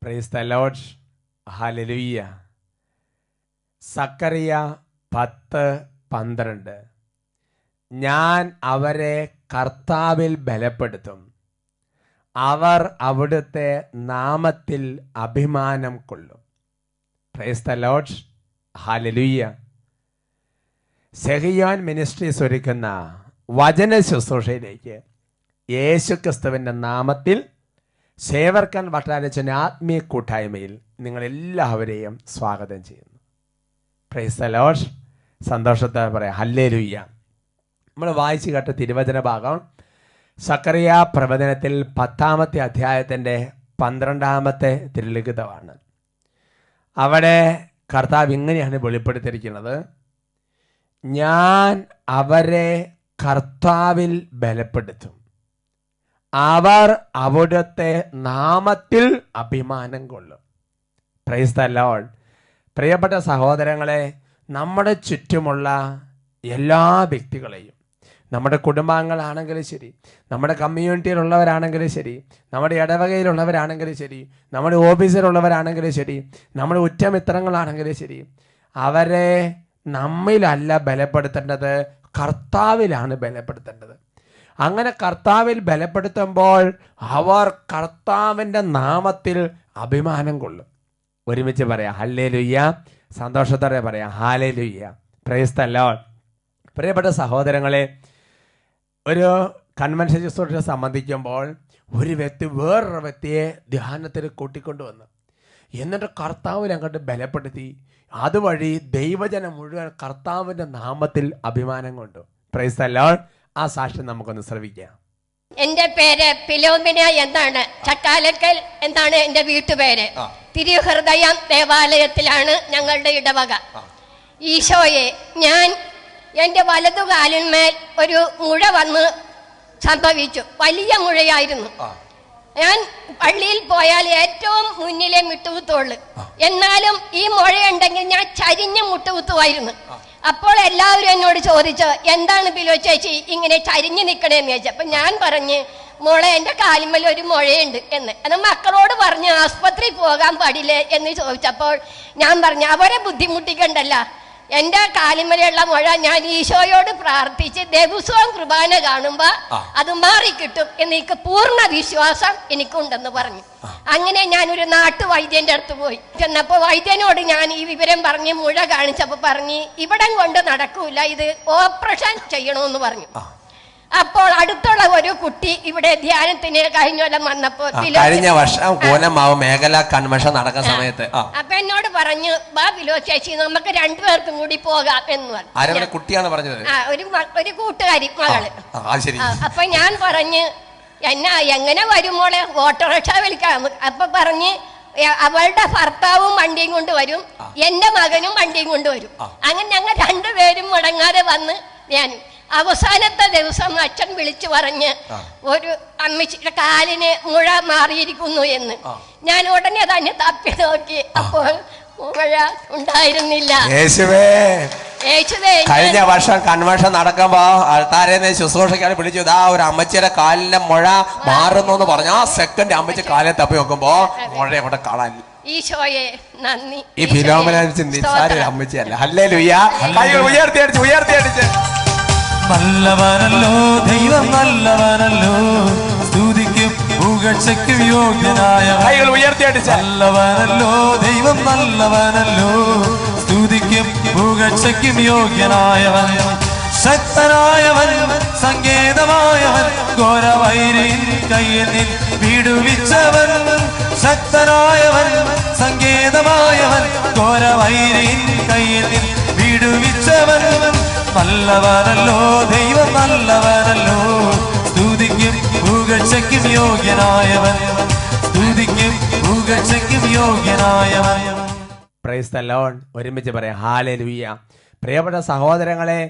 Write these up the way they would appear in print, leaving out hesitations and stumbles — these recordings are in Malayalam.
Price the Lord. Hallelujah. Zechariah 10:12. ഞാൻ അവരെ കർത്താവിൽ ബലപ്പെടുത്തും, അവർ അവിടുത്തെ നാമത്തിൽ അഭിമാനം കൊള്ളും. Price the Lord. Hallelujah. Sehion ministries ഒരുക്കുന്ന വചന ശുശ്രൂഷയിലേക്ക് യേശുക്രിസ്തുവിൻ്റെ നാമത്തിൽ സേവർക്കൻ വട്ടാരച്ചൻ്റെ ആത്മീയ കൂട്ടായ്മയിൽ നിങ്ങളെല്ലാവരെയും സ്വാഗതം ചെയ്യുന്നു. Price the Lord. സന്തോഷത്തോടെ പറയാം ഹല്ലേലൂയ. നമ്മൾ വായിച്ചു കേട്ട തിരുവചന ഭാഗം സക്കറിയ പ്രവചനത്തിൽ 10-ാമത്തെ അധ്യായത്തിൻ്റെ 12-ാമത്തെ തിരുലിഖിതമാണ്. അവിടെ കർത്താവ് ഇങ്ങനെയാണ് വെളിപ്പെടുത്തിയിരിക്കുന്നത്: ഞാൻ അവരെ കർത്താവിൽ ബലപ്പെടുത്തും, അവർ അവിടുത്തെ നാമത്തിൽ അഭിമാനം കൊള്ളും. Price the Lord. പ്രിയപ്പെട്ട സഹോദരങ്ങളെ, നമ്മുടെ ചുറ്റുമുള്ള എല്ലാ വ്യക്തികളെയും, നമ്മുടെ കുടുംബാംഗങ്ങളാണെങ്കിലും ശരി, നമ്മുടെ കമ്മ്യൂണിറ്റിയിലുള്ളവരാണെങ്കിലും ശരി, നമ്മുടെ ഇടവകയിലുള്ളവരാണെങ്കിലും ശരി, നമ്മുടെ ഓഫീസിലുള്ളവരാണെങ്കിലും ശരി, നമ്മുടെ ഉറ്റമിത്രങ്ങളാണെങ്കിലും ശരി, അവരെ നമ്മിലല്ല ബലപ്പെടുത്തേണ്ടത്, കർത്താവിലാണ് ബലപ്പെടുത്തേണ്ടത്. അങ്ങനെ കർത്താവിൽ ബലപ്പെടുത്തുമ്പോൾ അവർ കർത്താവിൻ്റെ നാമത്തിൽ അഭിമാനം കൊള്ളും. ഒരുമിച്ച് പറയാം ഹല്ലേലൂയ. സന്തോഷത്തോടെ പറയാം ഹല്ലേലൂയ. Praise the Lord. പ്രിയപ്പെട്ട സഹോദരങ്ങളെ, ഒരു കൺവെൻഷൻ ശുശ്രൂഷ സംബന്ധിക്കുമ്പോൾ ഒരു വ്യക്തി വേറൊരു വ്യക്തിയെ ധ്യാനത്തിൽ കൂട്ടിക്കൊണ്ടുവന്നു, എന്നിട്ട് കർത്താവിൽ അങ്ങോട്ട് ബലപ്പെടുത്തി. അതുവഴി ദൈവജനം മുഴുവൻ കർത്താവിൻ്റെ നാമത്തിൽ അഭിമാനം കൊണ്ടു. Price the Lord. ആ സാക്ഷ്യം നമുക്കൊന്ന് ശ്രവിക്കാം. എന്റെ പേര് ഫിലോമിന എന്നാണ്. ചക്കാലക്കൽ എന്നാണ് എന്റെ വീട്ടുപേര്. തിരുഹൃദയം ദേവാലയത്തിലാണ് ഞങ്ങളുടെ ഇടവക. ഈശോയെ, ഞാൻ എൻ്റെ വലതുകാലിന്മേൽ ഒരു മുഴ വന്ന് സംഭവിച്ചു. വലിയ മുഴയായിരുന്നു. ഞാൻ പള്ളിയിൽ പോയാൽ ഏറ്റവും മുന്നിലെ മുട്ടുകുത്തുള്ളു. എന്നാലും ഈ മുഴയുണ്ടെങ്കിൽ ഞാൻ ചരിഞ്ഞ് മുട്ടുകുത്തുമായിരുന്നു. അപ്പോൾ എല്ലാവരും എന്നോട് ചോദിച്ചു, എന്താണ് ബിലോ ചേച്ചി ഇങ്ങനെ ചരിഞ്ഞ് നിൽക്കണേന്ന് ചോദിച്ചു. അപ്പം ഞാൻ പറഞ്ഞ്, മോളെ എൻ്റെ കാലിന്മേൽ ഒരു മുഴയുണ്ട് എന്ന്. അത് മക്കളോട് പറഞ്ഞ് ആസ്പത്രിയിൽ പോകാൻ പാടില്ലേ എന്ന് ചോദിച്ചപ്പോൾ ഞാൻ പറഞ്ഞു, അവരെ ബുദ്ധിമുട്ടിക്കണ്ടല്ല, എൻ്റെ കാലിന്മേലുള്ള മുഴ ഞാൻ ഈശോയോട് പ്രാർത്ഥിച്ച് ദിവസവും കുർബാന കാണുമ്പോൾ അത് മാറിക്കിട്ടും എനിക്ക് പൂർണ്ണ വിശ്വാസം എനിക്കുണ്ടെന്ന് പറഞ്ഞു. അങ്ങനെ ഞാനൊരു നാട്ടുവൈദ്യൻ്റെ അടുത്ത് പോയി ചെന്നപ്പോൾ വൈദ്യനോട് ഞാൻ ഈ വിവരം പറഞ്ഞ് മുഴ കാണിച്ചപ്പോൾ പറഞ്ഞ്, ഇവിടം കൊണ്ട് നടക്കൂല, ഇത് ഓപ്പറേഷൻ ചെയ്യണമെന്ന് പറഞ്ഞു. അപ്പോൾ അടുത്തുള്ള ഒരു കുട്ടി ഇവിടെ ധ്യാനത്തിന് കഴിഞ്ഞ വന്നപ്പോ കഴിഞ്ഞ വർഷം കോലമാവ് മേഖല കൺവെൻഷൻ നടക്കുന്ന സമയത്ത് അപ്പൊ എന്നോട് പറഞ്ഞു, ബാ ബിലോ ചേച്ചി നമുക്ക് രണ്ടുപേർക്കും കൂടി പോകാം എന്ന് പറഞ്ഞു. കുട്ടിയാണ് പറഞ്ഞത്, ഒരു കൂട്ടുകാരി മകള്. അപ്പൊ ഞാൻ പറഞ്ഞ്, എങ്ങനെ വരുമ്പോളെ ഓട്ടോറിക്ഷ വിളിക്കാം. അപ്പൊ പറഞ്ഞ്, അവളുടെ ഭർത്താവും വണ്ടിയും കൊണ്ട് വരും, എന്റെ മകനും വണ്ടിയും കൊണ്ട് വരും. അങ്ങനെ ഞങ്ങൾ രണ്ടുപേരും മുടങ്ങാതെ വന്ന് ഞാനും. അവസാനത്തെ ദിവസം അച്ഛൻ വിളിച്ചു പറഞ്ഞ്, ഒരു അമ്മച്ചിയുടെ കാലിന് മുഴ മാറിയിരിക്കുന്നു എന്ന്. ഞാൻ ഉടനെ തന്നെ തപ്പി നോക്കി, അപ്പോൾ മുഴ ഉണ്ടായിരുന്നില്ല. കഴിഞ്ഞ വർഷം കൺവെൻഷൻ നടക്കുമ്പോ ആൾക്കാരെ ശുശ്രൂഷക്കാരെ വിളിച്ചു, ഒരു അമ്മച്ചിയുടെ കാലിന്റെ മുഴ മാറുന്നു എന്ന് പറഞ്ഞു. ആ സെക്കൻഡ് അമ്മച്ചി കാലിനെ തപ്പി നോക്കുമ്പോ മുഴ അവിടെ കാണാൻ. ഈശോയെ നന്ദി. ഈ ഫിലോമിന അമ്മച്ചിയല്ല. ഹല്ലേലൂയ. ഉയർത്തിയടിച്ച് ഉയർത്തിയടിച്ച്. നല്ലവനല്ലോ ദൈവം, നല്ലവനല്ലോ, സ്തുതിക്കും പുകഴ്ചയ്ക്കും യോഗ്യനായ. കൈകൾ ഉയർത്തിയടിച്ച്. നല്ലവനല്ലോ ദൈവം, നല്ലവനല്ലോ, സ്തുതിക്കും പുകഴ്ചയ്ക്കും യോഗ്യനായവൻ. ശക്തനായവൻ, സങ്കേതമായവൻ, ഘോരവൈരിൻ കയ്യിൽ നിന്ന് വിടുവിച്ചവൻ. ശക്തനായവൻ, സങ്കേതമായവൻ, ഘോരവൈരിൻ കയ്യിൽ നിന്ന് വിടുവിച്ചവൻ. നല്ലവനല്ലോ ദൈവം, നല്ലവനല്ലോ, സ്തുതിക്കും പുകഴ്ചയ്ക്കും യോഗ്യനായവൻ, സ്തുതിക്കും പുകഴ്ചയ്ക്കും യോഗ്യനായവൻ. Praise the Lord. ഒരുമിച്ച് പറയാം ഹല്ലേലൂയ. പ്രിയപ്പെട്ട സഹോദരങ്ങളെ,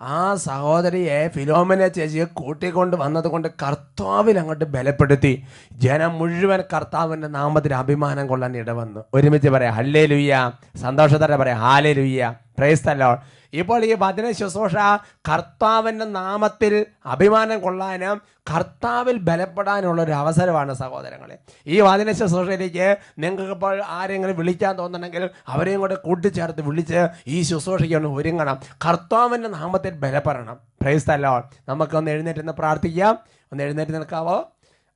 ആ സഹോദരിയെ ഫിലോമിന ചേച്ചിയെ കൂട്ടിക്കൊണ്ട് വന്നതുകൊണ്ട് കർത്താവിൽ അങ്ങോട്ട് ബലപ്പെടുത്തി. ജനം മുഴുവൻ കർത്താവിൻ്റെ നാമത്തിൽ അഭിമാനം കൊള്ളാൻ ഇടവന്നു. ഒരുമിച്ച് പറയാം ഹല്ലേലൂയ. സന്തോഷത്തോടെ പറയാം ഹല്ലേലൂയ. Praise the Lord. ഇപ്പോൾ ഈ വചന ശുശ്രൂഷ കർത്താവിൻ്റെ നാമത്തിൽ അഭിമാനം കൊള്ളാനും കർത്താവിൽ ബലപ്പെടാനുള്ള ഒരു അവസരമാണ് സഹോദരങ്ങളെ. ഈ വചന ശുശ്രൂഷയിലേക്ക് നിങ്ങൾക്ക് ഇപ്പോൾ ആരെങ്കിലും വിളിക്കാൻ തോന്നുന്നുണ്ടെങ്കിൽ അവരെയും കൂടെ കൂട്ടിച്ചേർത്ത് വിളിച്ച് ഈ ശുശ്രൂഷയ്ക്ക് ഒന്ന് ഒരുങ്ങണം. കർത്താവിൻ്റെ നാമത്തിൽ ബലപ്പെടണം. Price the Lord. നമുക്കൊന്ന് എഴുന്നേറ്റ് നിന്ന് പ്രാർത്ഥിക്കാം. ഒന്ന് എഴുന്നേറ്റ് നിൽക്കാവോ?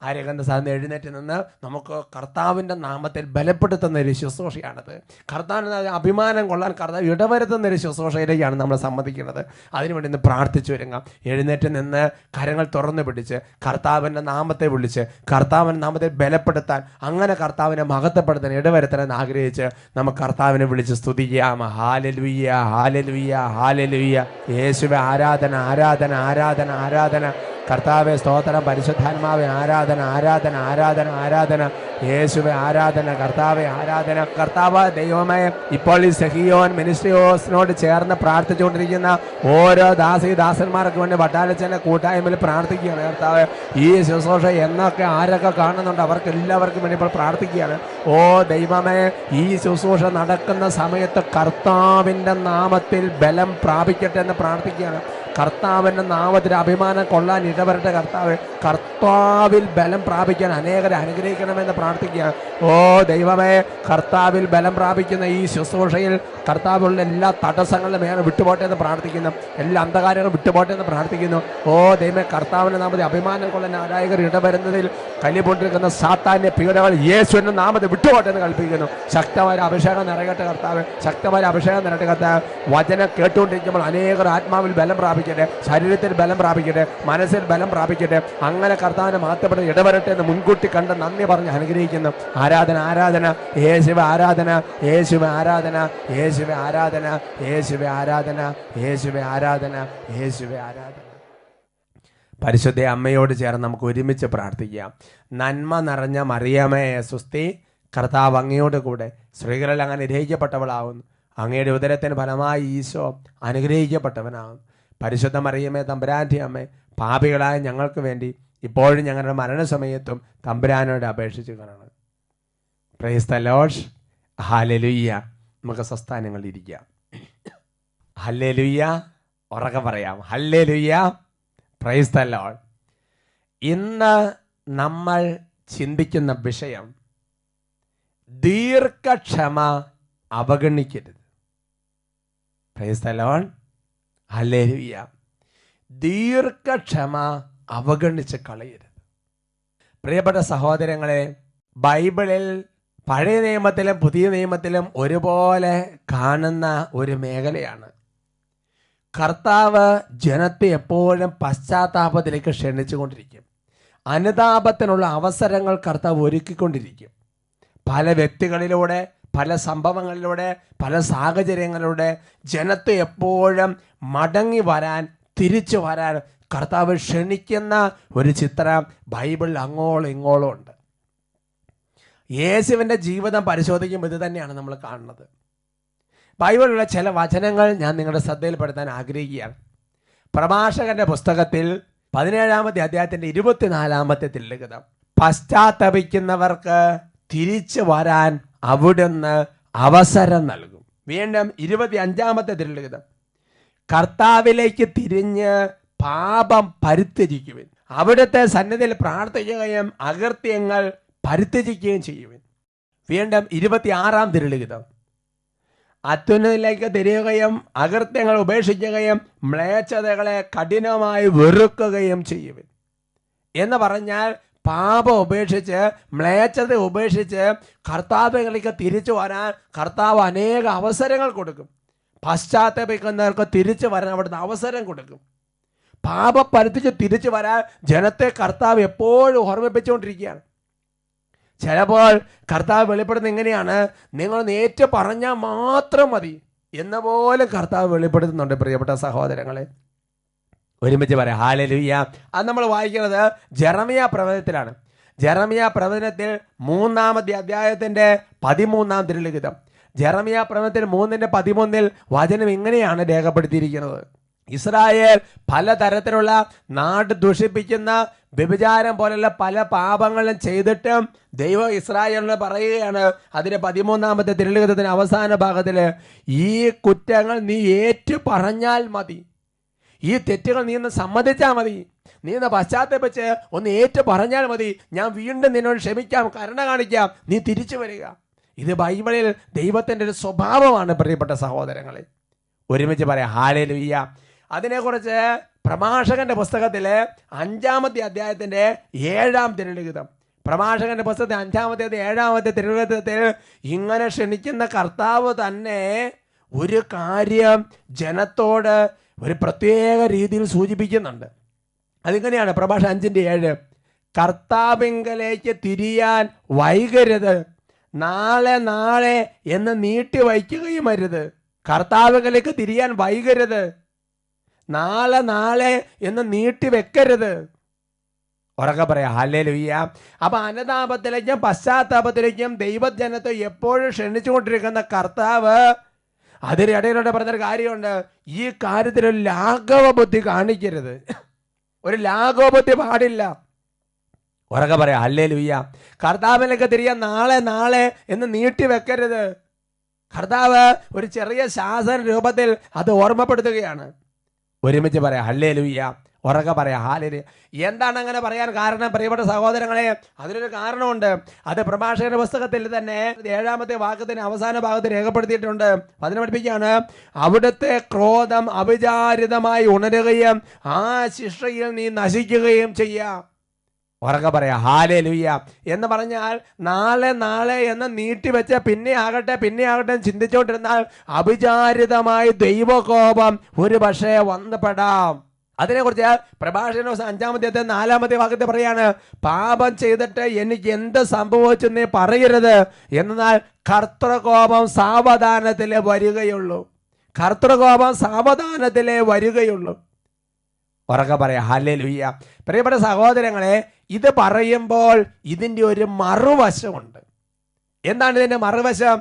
ആരെങ്കിലും സാധനം എഴുന്നേറ്റ് നിന്ന് നമുക്ക് കർത്താവിൻ്റെ നാമത്തിൽ ബലപ്പെടുത്തുന്ന ഒരു ശുശ്രൂഷയാണത്. കർത്താവിന് അഭിമാനം കൊള്ളാൻ കർത്താവ് ഇടവരുത്തുന്ന ഒരു ശുശ്രൂഷയിലേക്കാണ് നമ്മൾ സമ്മതിക്കുന്നത്. അതിനുവേണ്ടി ഇന്ന് പ്രാർത്ഥിച്ചു വരുക. എഴുന്നേറ്റ് നിന്ന് കരങ്ങൾ തുറന്നു പിടിച്ച് കർത്താവിൻ്റെ നാമത്തെ വിളിച്ച് കർത്താവിൻ്റെ നാമത്തെ ബലപ്പെടുത്താൻ, അങ്ങനെ കർത്താവിനെ മഹത്വപ്പെടുത്താൻ ഇടവരുത്താൻ ആഗ്രഹിച്ച് നമുക്ക് കർത്താവിനെ വിളിച്ച് സ്തുതിക്കാം. Hallelujah, hallelujah, hallelujah. യേശുവേ ആരാധന, ആരാധന, ആരാധന, ആരാധന. കർത്താവെ സ്തോത്രം. പരിശുദ്ധാത്മാവെ ആരാധന, ആരാധന, ആരാധന, ആരാധന. യേശുവെ ആരാധന. കർത്താവെ ആരാധന. കർത്താവ് ദൈവമേ, ഇപ്പോൾ ഈ സെഹിയോൻ മിനിസ്ട്രിയോസിനോട് ചേർന്ന് പ്രാർത്ഥിച്ചുകൊണ്ടിരിക്കുന്ന ഓരോ ദാസന്മാർക്ക് വേണ്ടി വട്ടാലച്ചൻ്റെ കൂട്ടായ്മയിൽ പ്രാർത്ഥിക്കുകയാണ് കർത്താവ്. ഈ ശുശ്രൂഷ എന്നൊക്കെ ആരൊക്കെ കാണുന്നുണ്ട് അവർക്ക് എല്ലാവർക്കും വേണ്ടി ഇപ്പോൾ പ്രാർത്ഥിക്കുകയാണ്. ഓ ദൈവമേ, ഈ ശുശ്രൂഷ നടക്കുന്ന സമയത്ത് കർത്താവിൻ്റെ നാമത്തിൽ ബലം പ്രാപിക്കട്ടെ എന്ന് പ്രാർത്ഥിക്കുകയാണ്. കർത്താവിൻ്റെ നാമത്തിൽ അഭിമാനം കൊള്ളാൻ ഇടവരട്ടെ കർത്താവ്. കർത്താവിൽ ബലം പ്രാപിക്കാൻ അനേകരെ അനുഗ്രഹിക്കണമെന്ന് പ്രാർത്ഥിക്കുക. ഓ ദൈവമേ, കർത്താവിൽ ബലം പ്രാപിക്കുന്ന ഈ ശുശ്രൂഷയിൽ കർത്താവിലുള്ള എല്ലാ തടസ്സങ്ങളും വേണം വിട്ടുപോട്ടെ എന്ന് പ്രാർത്ഥിക്കുന്നു. എല്ലാ അന്ധകാരങ്ങളും വിട്ടുപോട്ടെ എന്ന് പ്രാർത്ഥിക്കുന്നു. ഓ ദൈവമേ, കർത്താവിൻ്റെ നാമത്തിൽ അഭിമാനം കൊള്ളാൻ ആരായകർ ഇടവരുന്നതിൽ കല്ലിപ്പൊണ്ടിരിക്കുന്ന സാത്താന്യ പീഡകൾ യേശുവിൻ്റെ നാമത്തിൽ വിട്ടുപോട്ടെ എന്ന് കൽപ്പിക്കുന്നു. ശക്തമായ അഭിഷേകം നിറയട്ടെ കർത്താവ്. ശക്തമായ അഭിഷേകം നിറയട്ടെ കർത്താവ്. വചനം കേട്ടുകൊണ്ടിരിക്കുമ്പോൾ അനേകർ ആത്മാവിൽ ബലം പ്രാപിക്കട്ടെ, ശരീരത്തിൽ ബലം പ്രാപിക്കട്ടെ, മനസ്സിൽ ബലം പ്രാപിക്കട്ടെ. അങ്ങനെ കർത്താവിനെ മാറ്റപ്പെട്ട് ഇടവരട്ടെ എന്ന് മുൻകൂട്ടി കണ്ട് നന്ദി പറഞ്ഞ് അനുഗ്രഹിക്കുന്നു. ആരാധന, ആരാധന, യേശുവേ ആരാധന, യേശുവേ ആരാധന, യേശുവേ ആരാധന, യേശുവേ ആരാധന, യേശുവേ ആരാധന, യേശുവേ ആരാധന. പരിശുദ്ധ അമ്മയോട് ചേർന്ന് നമുക്ക് ഒരുമിച്ച് പ്രാർത്ഥിക്കാം. നന്മ നിറഞ്ഞ മറിയമേ സുസ്തി, കർത്താവ് അങ്ങയോട് കൂടെ സ്ത്രീകളിൽ അങ്ങ് അനുഗ്രഹിക്കപ്പെട്ടവളാവുന്നു. അങ്ങയുടെ ഉദരത്തിന് ഫലമായി ഈശോ അനുഗ്രഹിക്കപ്പെട്ടവനാകുന്നു. പരിശുദ്ധ മറിയമേ തമ്പുരാൻ്റെ അമ്മേ, പാപികളായ ഞങ്ങൾക്ക് വേണ്ടി ഇപ്പോഴും ഞങ്ങളുടെ മരണസമയത്തും തമ്പുരാനോട് അപേക്ഷിച്ച് കാണണം. Praise the Lord. ഹല്ലേലൂയ. നമുക്ക് സ്വസ്ഥാനങ്ങളിൽ ഇരിക്കാം. ഹല്ലേലൂയ. ഉറക്കെ പറയാം. ഹല്ലേലൂയ. Praise the Lord. ഇന്ന് നമ്മൾ ചിന്തിക്കുന്ന വിഷയം ദീർഘക്ഷമ അവഗണിക്കരുത്. Praise the Lord. ഹല്ലേലൂയ. ദീർഘക്ഷമ അവഗണിച്ച് കളയരുത്. പ്രിയപ്പെട്ട സഹോദരങ്ങളെ, ബൈബിളിൽ പഴയ നിയമത്തിലും പുതിയ നിയമത്തിലും ഒരുപോലെ കാണുന്ന ഒരു മേഖലയാണ്. കർത്താവ് ജനത്തെ എപ്പോഴും പശ്ചാത്താപത്തിലേക്ക് ക്ഷണിച്ചുകൊണ്ടിരിക്കും. അനുതാപത്തിനുള്ള അവസരങ്ങൾ കർത്താവ് ഒരുക്കിക്കൊണ്ടിരിക്കും. പല വ്യക്തികളിലൂടെ, പല സംഭവങ്ങളിലൂടെ, പല സാഹചര്യങ്ങളിലൂടെ ജനത്തെ എപ്പോഴും മടങ്ങി വരാൻ, തിരിച്ചു വരാൻ കർത്താവ് ക്ഷണിക്കുന്ന ഒരു ചിത്രം ബൈബിളിൽ അങ്ങോളം ഇങ്ങോളം ഉണ്ട്. യേശുവിൻ്റെ ജീവിതം പരിശോധിക്കുമ്പോൾ ഇത് തന്നെയാണ് നമ്മൾ കാണുന്നത്. ബൈബിളിലുള്ള ചില വചനങ്ങൾ ഞാൻ നിങ്ങളുടെ ശ്രദ്ധയിൽപ്പെടുത്താൻ ആഗ്രഹിക്കുകയാണ്. പ്രഭാഷകന്റെ പുസ്തകത്തിൽ 17-ാമത്തെ അധ്യായത്തിൻ്റെ 24-ാമത്തെ തിരുലിഖിതം, പശ്ചാത്തപിക്കുന്നവർക്ക് തിരിച്ചു വരാൻ അവിടുന്ന് അവസരം നൽകും. വീണ്ടും 25-ാമത്തെ തിരുലിഖിതം, കർത്താവിലേക്ക് തിരിഞ്ഞ് പാപം പരിത്യജിക്കുവിൻ, അവിടുത്തെ സന്നിധിയിൽ പ്രാർത്ഥിക്കുകയും അകൃത്യങ്ങൾ പരിത്യജിക്കുകയും ചെയ്യുവിൻ. വീണ്ടും 26-ാം തിരുലിഖിതം, അത്യുന്നതിലേക്ക് തിരിയുകയും അകൃത്യങ്ങൾ ഉപേക്ഷിക്കുകയും മ്ലേച്ഛതകളെ കഠിനമായി വെറുക്കുകയും ചെയ്യുവിൻ. എന്ന് പറഞ്ഞാൽ പാപം ഉപേക്ഷിച്ച്, മ്ലേച്ഛത ഉപേക്ഷിച്ച് കർത്താവിലേക്ക് തിരിച്ചു വരാൻ കർത്താവ് അനേക അവസരങ്ങൾ കൊടുക്കും. പശ്ചാത്തപിക്കുന്നവർക്ക് തിരിച്ചു വരാൻ അവിടുന്ന് അവസരം കൊടുക്കും. പാപം പരിത്യജിച്ച് തിരിച്ചു വരാൻ ജനത്തെ കർത്താവ് എപ്പോഴും ഓർമ്മിപ്പിച്ചുകൊണ്ടിരിക്കുകയാണ്. ചിലപ്പോൾ കർത്താവ് വെളിപ്പെടുന്നത് എങ്ങനെയാണ്? നിങ്ങൾ നേറ്റ് പറഞ്ഞാൽ മാത്രം മതി എന്ന പോലെ കർത്താവ് വെളിപ്പെടുത്തുന്നുണ്ട്. പ്രിയപ്പെട്ട സഹോദരങ്ങളെ, ഒരുമിച്ച് പറയാം ഹല്ലേലൂയ. അത് നമ്മൾ വായിക്കുന്നത് ജെറമിയ പ്രവചനത്തിലാണ്. ജെറമിയ പ്രവചനത്തിൽ 3-ാമത്തെ അധ്യായത്തിൻ്റെ 13-ാം തിരുലിഖിതം, ജെറമിയ പ്രവചനത്തിൽ 3:13 വചനം ഇങ്ങനെയാണ് രേഖപ്പെടുത്തിയിരിക്കുന്നത്. ഇസ്രായേൽ പലതരത്തിലുള്ള നാട് ദുഷിപ്പിക്കുന്ന വ്യഭിചാരം പോലുള്ള പല പാപങ്ങളും ചെയ്തിട്ടും ദൈവം ഇസ്രായേലിന് പറയുകയാണ്, അതിന്റെ 13-ാമത്തെ തിരുലിഖിതത്തിന്റെ അവസാന ഭാഗത്തിൽ, ഈ കുറ്റങ്ങൾ നീ ഏറ്റു പറഞ്ഞാൽ മതി, ഈ തെറ്റുകൾ നീ ഒന്ന് സമ്മതിച്ചാൽ മതി, നീ ഒന്ന് പശ്ചാത്തപിച്ച് ഒന്ന് ഏറ്റു പറഞ്ഞാൽ മതി, ഞാൻ വീണ്ടും നിന്നോട് ക്ഷമിക്കാം, കരുണ കാണിക്കാം, നീ തിരിച്ചു വരിക. ഇത് ബൈബിളിൽ ദൈവത്തിൻ്റെ ഒരു സ്വഭാവമാണ് പ്രിയപ്പെട്ട സഹോദരങ്ങളെ. ഒരുമിച്ച് പറയാം ഹല്ലേലൂയ. അതിനെക്കുറിച്ച് പ്രഭാഷകന്റെ പുസ്തകത്തിലെ 5-ാമത്തെ അധ്യായത്തിന്റെ 7-ാം തിരുലിഖിതം, പ്രഭാഷകന്റെ പുസ്തകത്തിൽ 5-ാമത്തെ 7-ാമത്തെ തിരുലിഖിതത്തിൽ ഇങ്ങനെ ക്ഷണിക്കുന്ന കർത്താവ് തന്നെ ഒരു കാര്യം ജനത്തോട് ഒരു പ്രത്യേക രീതിയിൽ സൂചിപ്പിക്കുന്നുണ്ട്. അതിങ്ങനെയാണ് പ്രഭാഷകൻ 5:7, കർത്താവിങ്കലേക്ക് തിരിയാൻ വൈകരുത്, നാളെ നാളെ എന്ന് നീട്ടി വയ്ക്കുകയും അരുത്. കർത്താവിങ്കലേക്ക് തിരിയാൻ വൈകരുത്, നാളെ നാളെ എന്ന് നീട്ടി വെക്കരുത്. ഉറക്കെ പറയാം ഹല്ലേലൂയ. അപ്പൊ അനുതാപത്തിലേക്കും പശ്ചാത്താപത്തിലേക്കും ദൈവജനത്തെ എപ്പോഴും ക്ഷണിച്ചുകൊണ്ടിരിക്കുന്ന കർത്താവ് അതിനിടയിലൂടെ പറഞ്ഞൊരു കാര്യമുണ്ട്, ഈ കാര്യത്തിൽ ഒരു ലാഘവ ബുദ്ധി കാണിക്കരുത്, ഒരു ലാഘവ ബുദ്ധി പാടില്ല. ഉറക്കെ പറയാം ഹല്ലേലൂയ. കർത്താവിലേക്ക് തിരിയാൻ നാളെ നാളെ എന്ന് നീട്ടി വെക്കരുത്. കർത്താവ് ഒരു ചെറിയ ശാസന രൂപത്തിൽ അത് ഓർമ്മപ്പെടുത്തുകയാണ്. ഒരുമിച്ച് പറയാം ഹല്ലേലൂയ. ഉറക്കെ പറയാം ഹല്ലേലൂയ. എന്താണ് അങ്ങനെ പറയാൻ കാരണം പ്രിയപ്പെട്ട സഹോദരങ്ങളെ? അതിനൊരു കാരണമുണ്ട്. അത് പ്രഭാഷകന്റെ പുസ്തകത്തിൽ തന്നെ 7-ാമത്തെ വാക്യത്തിന് അവസാന ഭാഗത്ത് രേഖപ്പെടുത്തിയിട്ടുണ്ട്. അതിനെ പഠിപ്പിക്കുകയാണ്, അവിടുത്തെ ക്രോധം അവിചാരിതമായി ഉണരുകയും ആ ശിക്ഷയിൽ നീ നശിക്കുകയും ചെയ്യാം. ഉറക്കെ പറയാം ഹല്ലേലൂയ. എന്ന് പറഞ്ഞാൽ നാളെ നാളെ എന്ന് നീട്ടിവെച്ച പിന്നെ ആകട്ടെ ചിന്തിച്ചുകൊണ്ടിരുന്നാൽ അവിചാരിതമായി ദൈവകോപം ഒരു പക്ഷേ വന്നുപെടാം. അതിനെക്കുറിച്ച് പ്രഭാഷകൻ 5-ാമത്തെ 4-ാമത്തെ വാക്യത്തെ പറയാണ്, പാപം ചെയ്തിട്ട് എനിക്ക് എന്ത് സംഭവിച്ചെന്നേ പറയരുത്, എന്നാൽ കർത്തൃകോപം സാവധാനത്തിലേ വരികയുള്ളൂ. കർത്തൃകോപം സാവധാനത്തിലേ വരികയുള്ളൂ. ഉറക്കെ പറയാം ഹല്ലേലൂയ. പ്രിയപ്പെട്ട സഹോദരങ്ങളെ, ഇത് പറയുമ്പോൾ ഇതിൻ്റെ ഒരു മറുവശമുണ്ട്. എന്താണ് ഇതിൻ്റെ മറുവശം?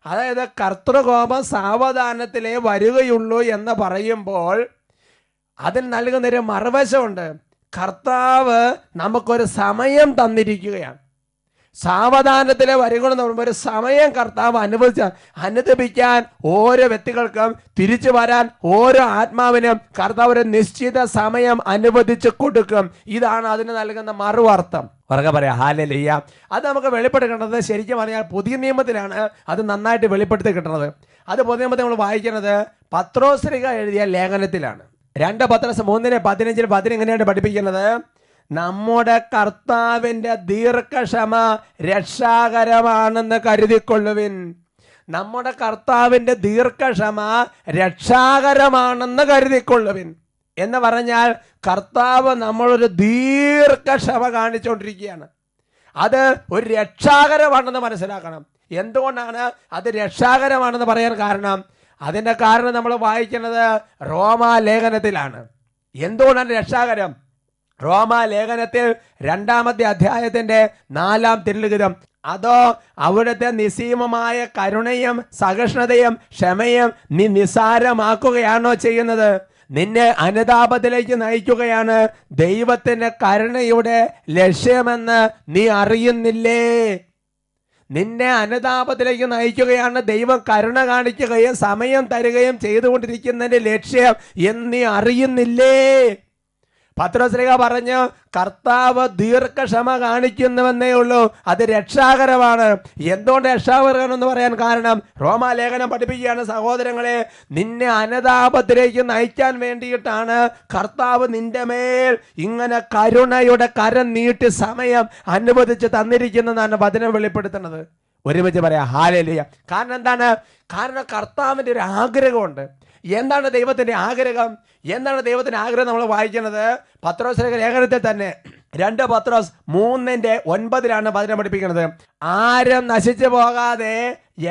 അതായത് കർത്തൃകോപം സാവധാനത്തിലേ വരികയുള്ളൂ എന്ന് പറയുമ്പോൾ അതിന് നൽകുന്നൊരു മറുവശമുണ്ട്. കർത്താവ് നമുക്കൊരു സമയം തന്നിരിക്കുകയാണ്. സാവധാനത്തിലെ വരികളെന്ന് പറയുമ്പോൾ ഒരു സമയം കർത്താവ് അനുദപിക്കാൻ ഓരോ വ്യക്തികൾക്കും തിരിച്ചു വരാൻ ഓരോ ആത്മാവിനും കർത്താവ് ഒരു നിശ്ചിത സമയം അനുവദിച്ചു കൊടുക്കും. ഇതാണ് അതിന് നൽകുന്ന മറുവർത്ഥം. ഉറക്കെ പറയാം ഹല്ലേലൂയ. അത് നമുക്ക് വെളിപ്പെടുത്തേണ്ടത് ശരിക്കും പറഞ്ഞാൽ പുതിയ നിയമത്തിലാണ് അത് നന്നായിട്ട് വെളിപ്പെടുത്തി കിട്ടുന്നത്. അത് പുതിയ നിയമത്തിൽ നമ്മൾ വായിക്കുന്നത് പത്രോസ്ലിഹ എഴുതിയ ലേഖനത്തിലാണ്. 2 പത്രോസ് 3:15 ഇങ്ങനെയാണ് പഠിപ്പിക്കുന്നത്, നമ്മുടെ കർത്താവിൻ്റെ ദീർഘക്ഷമ രക്ഷാകരമാണെന്ന് കരുതിക്കൊള്ളുവിൻ. നമ്മുടെ കർത്താവിൻ്റെ ദീർഘക്ഷമ രക്ഷാകരമാണെന്ന് കരുതിക്കൊള്ളുവിൻ എന്ന് പറഞ്ഞാൽ കർത്താവ് നമ്മളൊരു ദീർഘക്ഷമ കാണിച്ചുകൊണ്ടിരിക്കുകയാണ്. അത് ഒരു രക്ഷാകരമാണെന്ന് മനസ്സിലാക്കണം. എന്തുകൊണ്ടാണ് അത് രക്ഷാകരമാണെന്ന് പറയാൻ കാരണം? അതിൻ്റെ കാരണം നമ്മൾ വായിക്കുന്നത് റോമാലേഖനത്തിലാണ്. എന്തുകൊണ്ടാണ് രക്ഷാകരം? റോമാലേഖനത്തിൽ 2-ാമത്തെ അധ്യായത്തിന്റെ 4-ാം തിരുലിഖിതം, അതോ അവിടുത്തെ നിസ്സീമമായ കരുണയും സഹിഷ്ണുതയും ക്ഷമയും നീ നിസ്സാരമാക്കുകയാണോ ചെയ്യുന്നത്? നിന്നെ അനുതാപത്തിലേക്ക് നയിക്കുകയാണ് ദൈവത്തിന്റെ കരുണയുടെ ലക്ഷ്യമെന്ന് നീ അറിയുന്നില്ലേ? നിന്നെ അനുതാപത്തിലേക്ക് നയിക്കുകയാണ് ദൈവം കരുണ കാണിക്കുകയും സമയം തരികയും ചെയ്തുകൊണ്ടിരിക്കുന്നതിന്റെ ലക്ഷ്യം എന്ന് നീ അറിയുന്നില്ലേ? പത്രോസ്ലിഹ പറഞ്ഞു, കർത്താവ് ദീർഘക്ഷമ കാണിക്കുന്നുവെന്നേ ഉള്ളൂ, അത് രക്ഷാകരമാണ്. എന്തുകൊണ്ട് രക്ഷാകരം എന്ന് പറയാൻ കാരണം റോമാലേഖനം പഠിപ്പിക്കുകയാണ്, സഹോദരങ്ങളെ, നിന്നെ അനുതാപത്തിലേക്ക് നയിക്കാൻ വേണ്ടിയിട്ടാണ് കർത്താവ് നിന്റെ മേൽ ഇങ്ങനെ കരുണയുടെ കരം നീട്ടി സമയം അനുവദിച്ച് തന്നിരിക്കുന്നതാണ് വചനം വെളിപ്പെടുത്തുന്നത്. ഒരുമിച്ച് പറയാം ഹല്ലേലൂയ. കാരണം എന്താണ്? കാരണം കർത്താവിൻ്റെ ഒരു ആഗ്രഹമുണ്ട്. എന്താണ് ദൈവത്തിന്റെ ആഗ്രഹം? എന്താണ് ദൈവത്തിന്റെ ആഗ്രഹം? നമ്മൾ വായിക്കുന്നത് പത്രോസ് ലേഖനത്തിൽ തന്നെ 2 പത്രോസ് 3:9 വചനം പഠിപ്പിക്കുന്നത്, ആരും നശിച്ചു പോകാതെ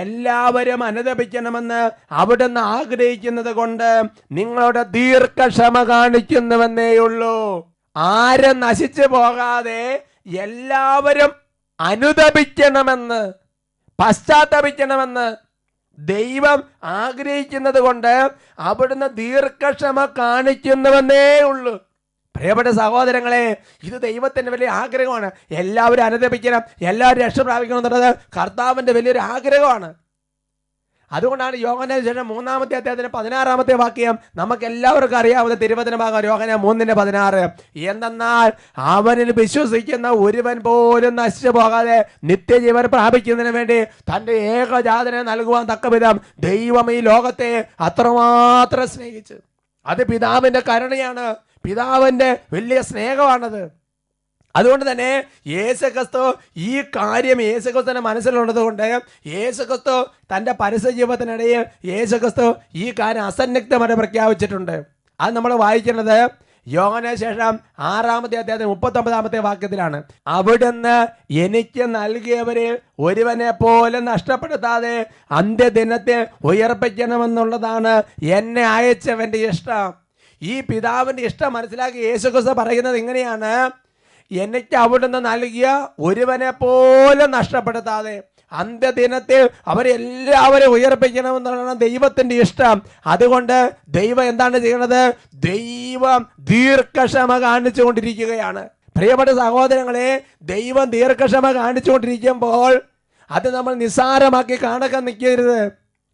എല്ലാവരും അനുതപിക്കണമെന്ന് അവിടുന്ന് ആഗ്രഹിക്കുന്നത് കൊണ്ട് നിങ്ങളുടെ ദീർഘക്ഷമ കാണിക്കുന്നുവെന്നേയുള്ളൂ. ആരും നശിച്ചു പോകാതെ എല്ലാവരും അനുതപിക്കണമെന്ന്, പശ്ചാത്തപിക്കണമെന്ന് ദൈവം ആഗ്രഹിക്കുന്നത് കൊണ്ട് അവിടുന്ന് ദീർഘക്ഷമ കാണിക്കുന്നുവെന്നേ ഉള്ളൂ. പ്രിയപ്പെട്ട സഹോദരങ്ങളെ, ഇത് ദൈവത്തിന്റെ വലിയ ആഗ്രഹമാണ്. എല്ലാവരും അനുദപിക്കണം, എല്ലാവരും രക്ഷ പ്രാപിക്കണം എന്നുള്ളത് കർത്താവിന്റെ വലിയൊരു ആഗ്രഹമാണ്. അതുകൊണ്ടാണ് യോഹന്നാൻ ശേഷം 3-ാമത്തെ അധ്യായത്തിന് 16-ാമത്തെ വാക്യം നമുക്ക് എല്ലാവർക്കും അറിയാവുന്ന തിരുവചനമാകാം. യോഹന്നാൻ 3:16. എന്തെന്നാൽ അവനിൽ വിശ്വസിക്കുന്ന ഒരുവൻ പോലും നശിച്ചു പോകാതെ നിത്യജീവൻ പ്രാപിക്കുന്നതിന് വേണ്ടി തന്റെ ഏകജാതനെ നൽകുവാൻ തക്കവിധം ദൈവം ഈ ലോകത്തെ അത്രമാത്രം സ്നേഹിച്ചു. അത് പിതാവിന്റെ കരുണയാണ്, പിതാവിന്റെ വലിയ സ്നേഹമാണത്. അതുകൊണ്ട് തന്നെ യേശുക്രിസ്തു ഈ കാര്യം യേശുക്രിസ്തുവിന്റെ മനസ്സിലുള്ളത് കൊണ്ട് യേശുക്രിസ്തു തൻ്റെ പരസ്യ ജീവിതത്തിനിടയിൽ യേശുക്രിസ്തു ഈ കാര്യം അസന്നിഗ്ധമായി പ്രഖ്യാപിച്ചിട്ടുണ്ട്. അത് നമ്മൾ വായിക്കുന്നത് യോഹന്നാൻ ശേഷം 6-ാമത്തെ അധ്യായത്തിൽ 39-ാമത്തെ വാക്യത്തിലാണ്. അവിടുന്ന് എനിക്ക് നൽകിയവരിൽ ഒരുവനെ പോലും നഷ്ടപ്പെടുത്താതെ അന്ത്യദിനത്തിൽ ഉയർപ്പിക്കണമെന്നുള്ളതാണ് എന്നെ അയച്ചവന്റെ ഇഷ്ടം. ഈ പിതാവിന്റെ ഇഷ്ടം മനസ്സിലാക്കി യേശുക്രിസ്തു പറയുന്നത് ഇങ്ങനെയാണ്: എനിക്ക് അവിടുന്ന് നൽകിയ ഒരുവനെ പോലും നഷ്ടപ്പെടുത്താതെ അന്ത്യദിനത്തിൽ അവരെല്ലാവരും ഉയർപ്പിക്കണമെന്നാണ് ദൈവത്തിന്റെ ഇഷ്ടം. അതുകൊണ്ട് ദൈവം എന്താണ് ചെയ്യുന്നത്? ദൈവം ദീർഘക്ഷമ കാണിച്ചുകൊണ്ടിരിക്കുകയാണ്. പ്രിയപ്പെട്ട സഹോദരങ്ങളെ, ദൈവം ദീർഘക്ഷമ കാണിച്ചുകൊണ്ടിരിക്കുമ്പോൾ അത് നമ്മൾ നിസ്സാരമാക്കി കാണാൻ നിൽക്കരുത്.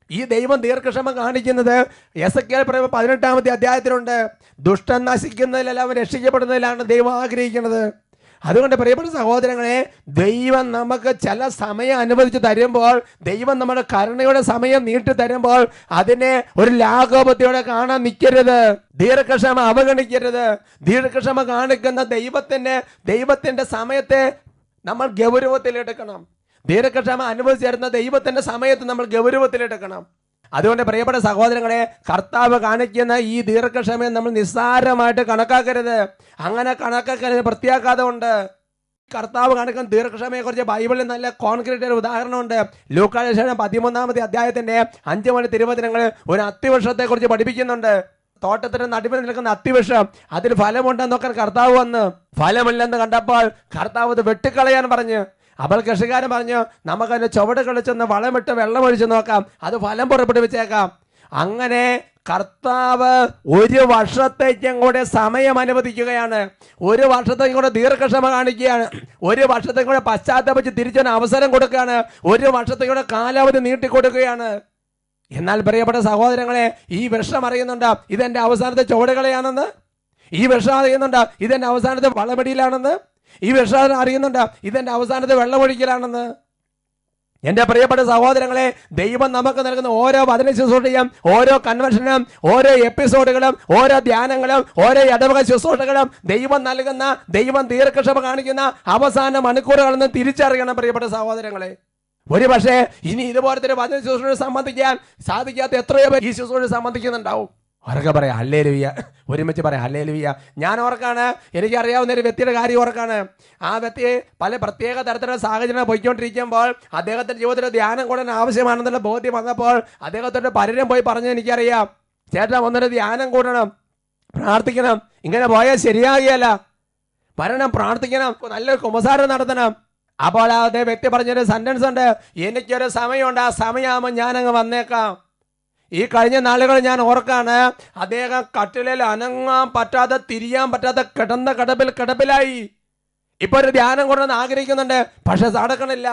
ഈ ദൈവം ദീർഘക്ഷമ കാണിക്കുന്നത് എസെക്കിയേൽ 18-ാമത്തെ അധ്യായത്തിലുണ്ട്. ദുഷ്ടൻ നശിക്കുന്നതിലല്ല, അവൻ രക്ഷിക്കപ്പെടുന്നതിലാണ് ദൈവം ആഗ്രഹിക്കുന്നത്. അതുകൊണ്ട് പ്രിയപ്പെട്ട സഹോദരങ്ങളെ, ദൈവം നമുക്ക് ചില സമയം അനുവദിച്ച് തരുമ്പോൾ, ദൈവം നമ്മുടെ കരുണയുടെ സമയം നീട്ടി തരുമ്പോൾ അതിനെ ഒരു ലാഘവത്തോടെ കാണാൻ നിൽക്കരുത്. ദീർഘക്ഷമ അവഗണിക്കരുത്. ദീർഘക്ഷമ കാണിക്കുന്ന ദൈവത്തിന്റെ സമയത്തെ നമ്മൾ ഗൗരവത്തിലെടുക്കണം. ദീർഘക്ഷമ അനുവദിച്ചു തരുന്ന ദൈവത്തിന്റെ സമയത്ത് നമ്മൾ ഗൗരവത്തിലെടുക്കണം. അതുകൊണ്ട് പ്രിയപ്പെട്ട സഹോദരങ്ങളെ, കർത്താവ് കാണിക്കുന്ന ഈ ദീർഘക്ഷമയെ നമ്മൾ നിസ്സാരമായിട്ട് കണക്കാക്കരുത്. അങ്ങനെ കണക്കാക്കരുത് പ്രത്യാഘാതം ഉണ്ട്. കർത്താവ് കാണിക്കുന്ന ദീർഘക്ഷമയെ കുറിച്ച് ബൈബിളിൽ നല്ല കോൺക്രീറ്റ് ഒരു ഉദാഹരണമുണ്ട്. ലൂക്കായുടെ ശേഷം 13-ാമത്തെ അധ്യായത്തിന്റെ 5 മണി തിരുവചനങ്ങൾ ഒരു അത്തിവൃക്ഷത്തെ കുറിച്ച് പഠിപ്പിക്കുന്നുണ്ട്. തോട്ടത്തിന്റെ നടുവിൽ നിൽക്കുന്ന അത്തിവൃക്ഷം, അതിൽ ഫലമുണ്ടെന്ന് നോക്കാൻ കർത്താവ് വന്ന് ഫലമില്ലെന്ന് കണ്ടപ്പോൾ കർത്താവ് അത് വെട്ടിക്കളയാൻ പറഞ്ഞു. അപ്പോൾ കൃഷിക്കാരൻ പറഞ്ഞു, നമുക്കതിന്റെ ചുവട് കളിച്ചൊന്ന് വളമിട്ട് വെള്ളമൊഴിച്ച് നോക്കാം, അത് ഫലം പുറപ്പെടുവിച്ചേക്കാം. അങ്ങനെ കർത്താവ് 1 വർഷത്തേക്കും കൂടെ സമയം അനുവദിക്കുകയാണ്. 1 വർഷത്തേക്കും കൂടെ ദീർഘക്ഷമ കാണിക്കുകയാണ്. 1 വർഷത്തേക്കും കൂടെ പശ്ചാത്തപിച്ച് തിരിച്ചൊരു അവസരം കൊടുക്കുകയാണ്. 1 വർഷത്തേക്കും കൂടെ കാലാവധി നീട്ടിക്കൊടുക്കുകയാണ്. എന്നാൽ പ്രിയപ്പെട്ട സഹോദരങ്ങളെ, ഈ വൃക്ഷം അറിയുന്നുണ്ട് ഇതെന്റെ അവസാനത്തെ ചുവടുകളയാണെന്ന്. ഈ വൃക്ഷം അറിയുന്നുണ്ട് ഇതെന്റെ അവസാനത്തെ വളമെടിയിലാണെന്ന്. ഈ വൃക്ഷം അറിയുന്നുണ്ട് ഇതെന്റെ അവസാനത്തെ വെള്ളമൊഴിക്കലാണെന്ന്. എൻ്റെ പ്രിയപ്പെട്ട സഹോദരങ്ങളെ, ദൈവം നമുക്ക് നൽകുന്ന ഓരോ വചന ശുശ്രൂഷയും, ഓരോ കൺവെൻഷനും, ഓരോ എപ്പിസോഡുകളും, ഓരോ ധ്യാനങ്ങളും, ഓരോ ഇടവക ശുശ്രൂഷകളും ദൈവം ദീർഘക്ഷമ കാണിക്കുന്ന അവസാന മണിക്കൂറുകളെന്ന് തിരിച്ചറിയണം പ്രിയപ്പെട്ട സഹോദരങ്ങളെ. ഒരു പക്ഷേ ഇനി ഇതുപോലത്തെ ഒരു വചന ശുശ്രൂഷ സംബന്ധിക്കാൻ സാധിക്കാത്ത എത്രയോ പേർ ഈ ശുശ്രൂഷ സംബന്ധിക്കുന്നുണ്ടാവും. അവരൊക്കെ പറയാം ഹല്ലേലൂയ, ഒരുമിച്ച് പറയാം ഹല്ലേലൂയ. ഞാൻ ഓർക്കാണ്, എനിക്കറിയാവുന്ന ഒരു വ്യക്തിയുടെ കാര്യം ഓർക്കാണ്. ആ വ്യക്തി പല പ്രത്യേക തരത്തിലുള്ള സാഹചര്യങ്ങൾ പോയിക്കൊണ്ടിരിക്കുമ്പോൾ അദ്ദേഹത്തിന്റെ ജീവിതത്തിൽ ധ്യാനം കൂടാൻ ആവശ്യമാണെന്നുള്ള ബോധ്യം വന്നപ്പോൾ അദ്ദേഹത്തോട് പലരും പോയി പറഞ്ഞത് എനിക്കറിയാം, ചേട്ടാ ഒന്നൊരു ധ്യാനം കൂടണം, പ്രാർത്ഥിക്കണം, ഇങ്ങനെ പോയാൽ ശരിയാകുകയല്ല, വരണം, പ്രാർത്ഥിക്കണം, നല്ലൊരു കുമ്പസാരം നടത്തണം. അപ്പോൾ അതേ വ്യക്തി പറഞ്ഞൊരു സെന്റൻസ് ഉണ്ട്, എനിക്കൊരു സമയമുണ്ട്, ആ സമയമാകുമ്പോൾ ഞാനങ്ങ് വന്നേക്കാം. ഈ കഴിഞ്ഞ നാളുകൾ ഞാൻ ഓർക്കാണ്, അദ്ദേഹം കട്ടിലിൽ അനങ്ങാൻ പറ്റാതെ തിരിയാൻ പറ്റാതെ കിടപ്പിലായി. ഇപ്പൊ ഒരു ധ്യാനം കൊണ്ടുവന്ന് ആഗ്രഹിക്കുന്നുണ്ട്, പക്ഷെ നടക്കണില്ല.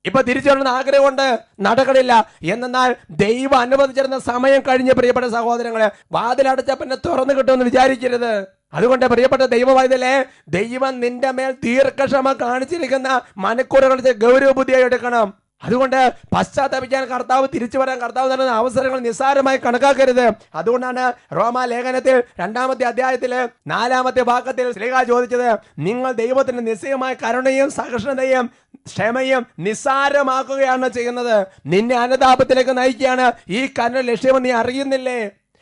ഇപ്പൊ തിരിച്ചു വരണമെന്ന് ആഗ്രഹമുണ്ട്, നടക്കണില്ല. എന്നാൽ ദൈവം അനുവദിച്ചിരുന്ന സമയം കഴിഞ്ഞ് പ്രിയപ്പെട്ട സഹോദരങ്ങളെ, വാതിലടച്ച പിന്നെ തുറന്നു കിട്ടുമെന്ന് വിചാരിക്കരുത്. അതുകൊണ്ട് പ്രിയപ്പെട്ട ദൈവവാദിലെ, ദൈവം നിന്റെ മേൽ ദീർഘക്ഷമ കാണിച്ചിരിക്കുന്ന മണിക്കൂറുകൾ ഗൗരവ ബുദ്ധിയായി എടുക്കണം. അതുകൊണ്ട് പശ്ചാത്തപിക്കാൻ കർത്താവ്, തിരിച്ചു വരാൻ കർത്താവ് നൽകുന്ന അവസരങ്ങൾ നിസ്സാരമായി കണക്കാക്കരുത്. അതുകൊണ്ടാണ് റോമാ ലേഖനത്തിൽ 2-ാമത്തെ അധ്യായത്തില് 4-ാമത്തെ വാക്യത്തിൽ ശ്ലീഹ ചോദിച്ചത്, നിങ്ങൾ ദൈവത്തിന്റെ നിശ്ചയമായ കരുണയും സഹിഷ്ണുതയും ക്ഷമയും നിസ്സാരമാക്കുകയാണ് ചെയ്യുന്നത്. നിന്നെ അനുതാപത്തിലേക്ക് നയിക്കുകയാണ്. ഈ കരുണ ലക്ഷ്യമെന്ന് നീ അറിയുന്നില്ലേ?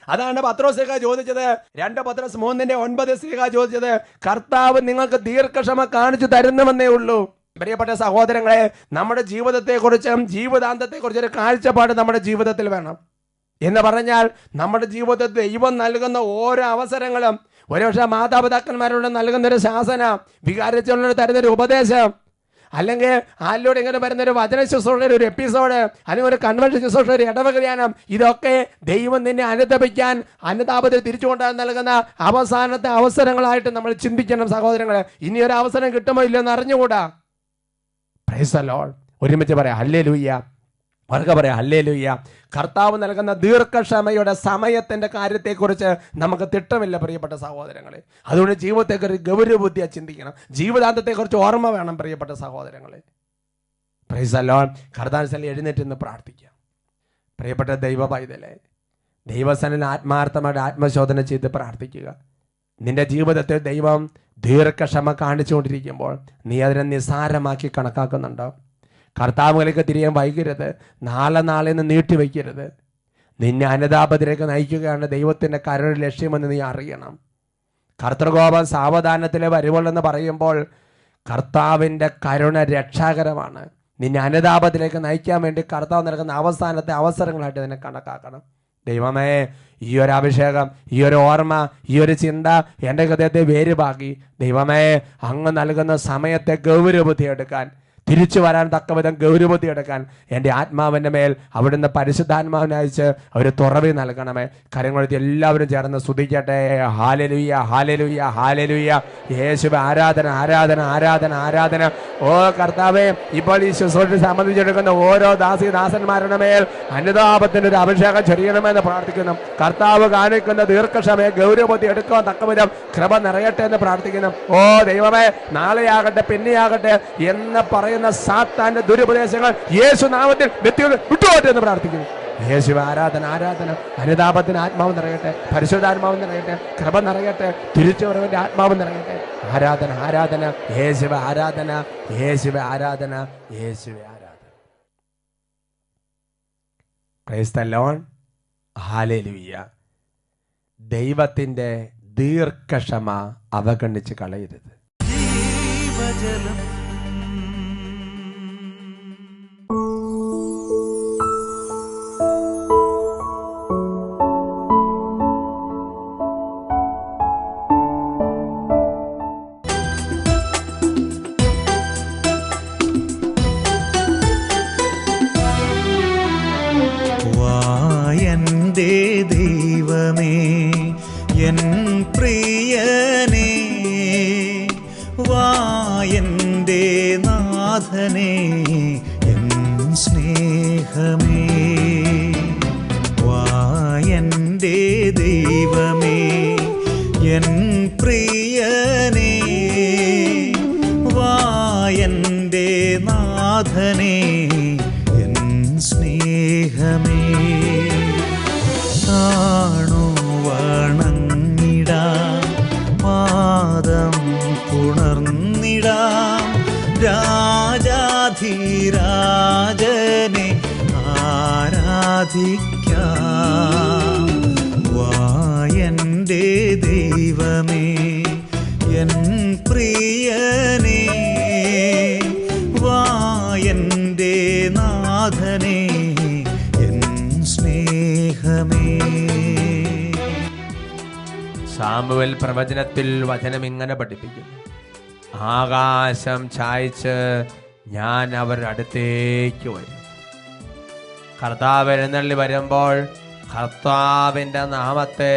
അതാണ് പത്രോസ് ശ്ലീഹ ചോദിച്ചത്. 2 പത്രോസ് 3:9 ശ്ലീഹ ചോദിച്ചത്, കർത്താവ് നിങ്ങൾക്ക് ദീർഘക്ഷമ കാണിച്ചു തരുന്നുവെന്നേ ഉള്ളൂ. പ്രിയപ്പെട്ട സഹോദരങ്ങളെ, നമ്മുടെ ജീവിതത്തെക്കുറിച്ചും ജീവിതാന്തത്തെക്കുറിച്ചും ഒരു കാഴ്ചപ്പാട് നമ്മുടെ ജീവിതത്തിൽ വേണം. എന്ന് പറഞ്ഞാൽ നമ്മുടെ ജീവിതത്തിൽ ദൈവം നൽകുന്ന ഓരോ അവസരങ്ങളും, ഒരുപക്ഷെ മാതാപിതാക്കന്മാരോട് നൽകുന്നൊരു ശാസന, വികാരിച്ചുള്ളൊരു തരുന്നൊരു ഉപദേശം, അല്ലെങ്കിൽ ആരിലൂടെ ഇങ്ങനെ വരുന്ന ഒരു വചന ശുശ്രൂഷയുടെ ഒരു എപ്പിസോഡ്, അല്ലെങ്കിൽ ഒരു കൺവെൻഷൻ ശുശ്രൂഷ, ഒരു ഇടവക ധ്യാനം, ഇതൊക്കെ ദൈവം നിന്നെ അനുതപിക്കാൻ, അനുതാപത്തിൽ തിരിച്ചുകൊണ്ടാൻ നൽകുന്ന അവസാനത്തെ അവസരങ്ങളായിട്ട് നമ്മൾ ചിന്തിക്കണം സഹോദരങ്ങളെ. ഇനി ഒരു അവസരം കിട്ടുമോ ഇല്ലെന്ന് അറിഞ്ഞുകൂടാ. Price the Lord. ഒരുമിച്ച് പറയാം ഹല്ലേലൂയ. അവർക്ക് പറയാം ഹല്ലേലൂയ. കർത്താവ് നൽകുന്ന ദീർഘക്ഷമയുടെ സമയത്തിൻ്റെ കാര്യത്തെക്കുറിച്ച് നമുക്ക് തിട്ടമില്ല പ്രിയപ്പെട്ട സഹോദരങ്ങളെ. അതുകൊണ്ട് ജീവിതത്തെക്കുറിച്ച് ഗൗരവബുദ്ധിയാ ചിന്തിക്കണം. ജീവിതാന്തത്തെക്കുറിച്ച് ഓർമ്മ വേണം പ്രിയപ്പെട്ട സഹോദരങ്ങളെ. Price the Lord. കർത്താവിനെ എഴുന്നേറ്റ് നിന്ന് പ്രാർത്ഥിക്കാം. പ്രിയപ്പെട്ട ദൈവ പൈതലേ, ദൈവസന്നിധിയിൽ ആത്മാർത്ഥമായിട്ട് ആത്മശോധന ചെയ്ത് പ്രാർത്ഥിക്കുക. നിന്റെ ജീവിതത്തിൽ ദൈവം ദീർഘക്ഷമ കാണിച്ചുകൊണ്ടിരിക്കുമ്പോൾ നീ അതിനെ നിസ്സാരമാക്കി കണക്കാക്കുന്നുണ്ടോ? കർത്താവുകളിലേക്ക് തിരിയാൻ വൈകരുത്. നാളെ നീട്ടിവെക്കരുത്. നിന്നെ അനുതാപത്തിലേക്ക് നയിക്കുകയാണ് ദൈവത്തിൻ്റെ കരുണ ലക്ഷ്യമെന്ന് നീ അറിയണം. കർത്തൃകോപം സാവധാനത്തിലെ വരുവുള്ളെന്ന് പറയുമ്പോൾ കർത്താവിൻ്റെ കരുണ രക്ഷാകരമാണ്. നിന്നെ അനുതാപത്തിലേക്ക് നയിക്കാൻ വേണ്ടി കർത്താവ് നൽകുന്ന അവസാനത്തെ അവസരങ്ങളായിട്ട് ഇതിനെ കണക്കാക്കണം. ദൈവമേ, ഈ ഒരു അഭിഷേകം, ഈ ഒരു ഓർമ്മ, ഈ ഒരു ചിന്ത എൻ്റെ ഹൃദയത്തെ വേരുപാക്കി ദൈവമേ, അങ്ങ് നൽകുന്ന സമയത്തെ ഗൗരവബുദ്ധി എടുക്കാൻ, തിരിച്ചു വരാൻ തക്കവിധം ഗൗരവബുദ്ധി എടുക്കാൻ എൻ്റെ ആത്മാവിൻ്റെ മേൽ അവിടുന്ന് പരിശുദ്ധാത്മാവിനയച്ച് ഒരു തുറവി നൽകണമേ. കരങ്ങളെത്തി എല്ലാവരും ചേർന്ന് സ്തുതിക്കട്ടെ. Hallelujah, hallelujah, hallelujah. യേശുവേ ആരാധന, ആരാധന, ആരാധന, ആരാധന. ഓ കർത്താവേ, ഇപ്പോൾ ഈ ശുശ്രൂഷ സംബന്ധിച്ചെടുക്കുന്ന ഓരോ ദാസന്മാരുടെ മേൽ അനുതാപത്തിൻ്റെ ഒരു അഭിഷേകം ചൊരിയണമെന്ന് പ്രാർത്ഥിക്കുന്നു. കർത്താവ് കാണിക്കുന്ന ദീർഘക്ഷമയെ ഗൗരവബുദ്ധി എടുക്കുവാൻ തക്കവിധം കൃപ നിറയട്ടെ എന്ന് പ്രാർത്ഥിക്കുന്നു. ഓ ദൈവമേ, നാളെയാകട്ടെ പിന്നെയാകട്ടെ എന്ന് പറയുന്ന സാത്താന്റെ ദുരുപദേശങ്ങൾ യേശു നാമത്തിൽ വിട്ടുപോട്ടെ എന്ന് പ്രാർത്ഥിക്കുന്നു. യേശുവേ ആരാധന, ആരാധന. അനുതാപത്തിന് ആത്മാവ് നിറയട്ടെ, പരിശുദ്ധാത്മാവ് നിറയട്ടെ, കൃപ നിറയട്ടെ, തിരിച്ചുവരവിന്റെ ആത്മാവ് നിറയട്ടെ. ആരാധന, ആരാധന. യേശുവേ ആരാധന, യേശുവേ ആരാധന, യേശുവേ ആരാധന. Price the Lord. ഹല്ലേലൂയ. ദൈവത്തിന്റെ ദീർഘക്ഷമ അവഗണിച്ച് കളയരുത്. ജീവജലം ദൈവമേ എൻ പ്രിയനേ, വായന്റെ നാഥനേ, എൻ സ്നേഹമേ, വായന്റെ ദൈവമേ എൻ പ്രിയനേ, വായന്റെ നാഥനേ, എൻ സ്നേഹമേ. കാണു വണങ്ങിടാം, പാദം പുണർന്നിടാം, രാജാധിരാജനെ ആരാധിക്കാം. വായന്റെ ദൈവമേ എൻ പ്രിയനേ, വായന്റെ നാഥനേ, എൻ സ്നേഹമേ. സാമുവേൽ പ്രവചനത്തിൽ വചനം ഇങ്ങനെ പഠിപ്പിക്കുന്നു: ആകാശം ചായ്ച്ച് ഞാൻ അവരുടെ അടുത്തേക്ക് വരും. കർത്താവ് എഴുന്നള്ളി വരുമ്പോൾ കർത്താവിൻ്റെ നാമത്തെ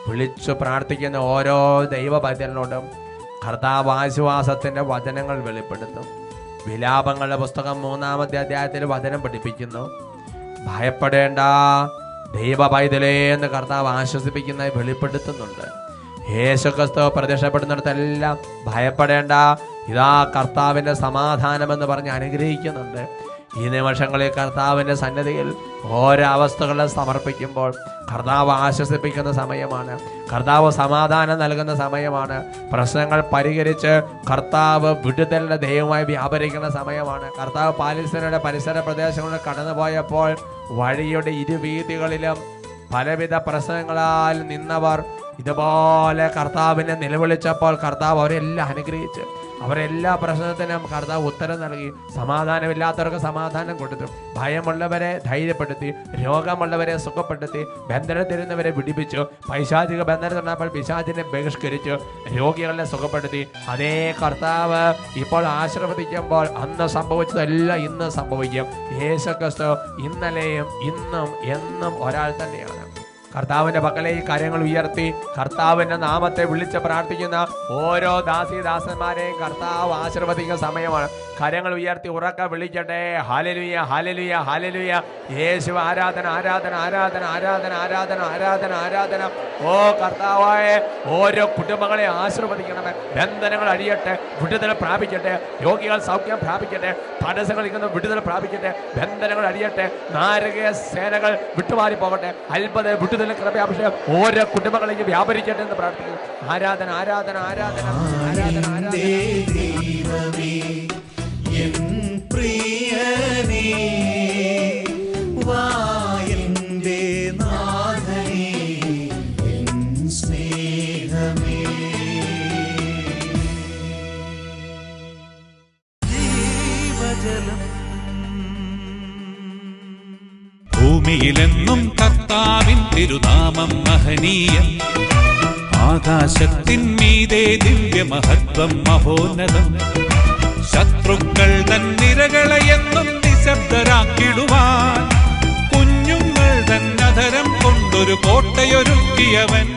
വിളിച്ചു പ്രാർത്ഥിക്കുന്ന ഓരോ ദൈവഭക്തനോടും കർത്താവ് ആശ്വാസത്തിൻ്റെ വചനങ്ങൾ വെളിപ്പെടുത്തും. വിലാപങ്ങളുടെ പുസ്തകം 3-ാമത്തെ അധ്യായത്തിൽ വചനം പഠിപ്പിക്കുന്നു: ഭയപ്പെടേണ്ട ദൈവ പൈതലേ എന്ന് കർത്താവ് ആശ്വസിപ്പിക്കുന്നതായി വെളിപ്പെടുത്തുന്നുണ്ട്. യേശുക്രിസ്തു പ്രത്യക്ഷപ്പെടുന്നിടത്തെല്ലാം ഭയപ്പെടേണ്ട, ഇതാ കർത്താവിൻ്റെ സമാധാനമെന്ന് പറഞ്ഞ് അനുഗ്രഹിക്കുന്നുണ്ട്. ഈ നിമിഷങ്ങളിൽ കർത്താവിൻ്റെ സന്നിധിയിൽ ഓരോ അവസ്ഥകളെ സമർപ്പിക്കുമ്പോൾ കർത്താവ് ആശ്വസിപ്പിക്കുന്ന സമയമാണ്, കർത്താവ് സമാധാനം നൽകുന്ന സമയമാണ്, പ്രശ്നങ്ങൾ പരിഹരിച്ച് കർത്താവ് വിടുതലിൻ്റെ ദൈവമായി വ്യാപരിക്കുന്ന സമയമാണ്. കർത്താവ് പാലസ്തീനയുടെ പരിസര പ്രദേശങ്ങളിൽ കടന്നുപോയപ്പോൾ വഴിയുടെ ഇരുവീതികളിലും പലവിധ പ്രശ്നങ്ങളാൽ നിന്നവർ ഇതുപോലെ കർത്താവിനെ നിലവിളിച്ചപ്പോൾ കർത്താവ് അവരെല്ലാം അനുഗ്രഹിച്ച് അവരെല്ലാ പ്രശ്നത്തിനും കർത്താവ് ഉത്തരം നൽകി. സമാധാനമില്ലാത്തവർക്ക് സമാധാനം കൊടുത്തു, ഭയമുള്ളവരെ ധൈര്യപ്പെടുത്തി, രോഗമുള്ളവരെ സുഖപ്പെടുത്തി, ബന്ധനത്തിരുന്നവരെ വിടിപ്പിച്ചു, പൈശാചിക ബന്ധനത്തിരുന്നപ്പോൾ പിശാചിനെ ബഹിഷ്കരിച്ചു, രോഗികളെ സുഖപ്പെടുത്തി. അതേ കർത്താവ് ഇപ്പോൾ ആശീർവദിക്കുമ്പോൾ അന്ന് സംഭവിച്ചതെല്ലാം ഇന്ന് സംഭവിക്കും. യേശുക്രിസ്തു ഇന്നലെയും ഇന്നും എന്നും ഒരാൾ തന്നെയാണ്. കർത്താവിന്റെ പക്കലെ ഈ കാര്യങ്ങൾ ഉയർത്തി കർത്താവിന്റെ നാമത്തെ വിളിച്ച് പ്രാർത്ഥിക്കുന്ന ഓരോ ദാസിദാസന്മാരെയും കർത്താവ് ആശീർവദിക്കുന്ന സമയമാണ്. കരങ്ങൾ ഉയർത്തി ഉറക്കെ വിളിക്കട്ടെ, ഹല്ലേലൂയ ഹല്ലേലൂയ ഹല്ലേലൂയ. യേശു ആരാധന ആരാധന ആരാധന ആരാധന ആരാധന ആരാധന ആരാധന. ഓ കർത്താവായ ഓരോ കുടുംബങ്ങളെ ആശീർവദിക്കണമേ. ബന്ധനങ്ങൾ അഴിയട്ടെ, വിടുതൽ പ്രാപിക്കട്ടെ, രോഗികൾ സൗഖ്യം പ്രാപിക്കട്ടെ, തടസ്സങ്ങൾ ഇരിക്കുന്ന വിടുതൽ പ്രാപിക്കട്ടെ, ബന്ധനങ്ങൾ അഴിയട്ടെ, നാരകീയ സേനകൾ വിട്ടുമാറി പോകട്ടെ, അത്ഭുത വിടുതൽ കൃപയാഭിഷേകം ഓരോ കുടുംബങ്ങളിലേക്ക് വ്യാപരിക്കട്ടെ എന്ന് പ്രാർത്ഥിക്കുന്നു. ആരാധന ആരാധന ആരാധന ആരാധന ആരാധന. എൻ പ്രിയനേ വാ എൻ്റെ നാഥനേ എൻ സ്നേഹമേ. ജീവജലം ഭൂമിയിലെന്നും കർത്താവിൻ തിരുനാമം മഹനീയം. ആകാശത്തിൻ മീതെ ദിവ്യമഹത്വം മഹോന്നതം. ശത്രുക്കൾ തൻ നിരകളെയെന്നും നിശബ്ദരാക്കിടുവാൻ കുഞ്ഞുങ്ങൾ തൻ അധരം കൊണ്ടൊരു കോട്ടയൊരുക്കിയവൻ.